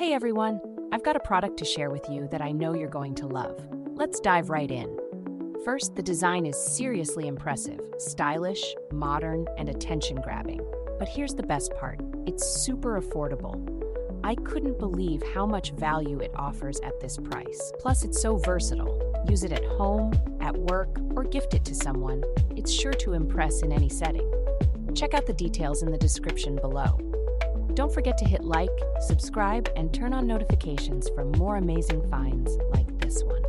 Hey everyone, I've got a product to share with you that I know you're going to love. Let's dive right in. First, the design is seriously impressive, stylish, modern, and attention-grabbing. But here's the best part, it's super affordable. I couldn't believe how much value it offers at this price. Plus, it's so versatile. Use it at home, at work, or gift it to someone. It's sure to impress in any setting. Check out the details in the description below. Don't forget to hit like, subscribe, and turn on notifications for more amazing finds like this one.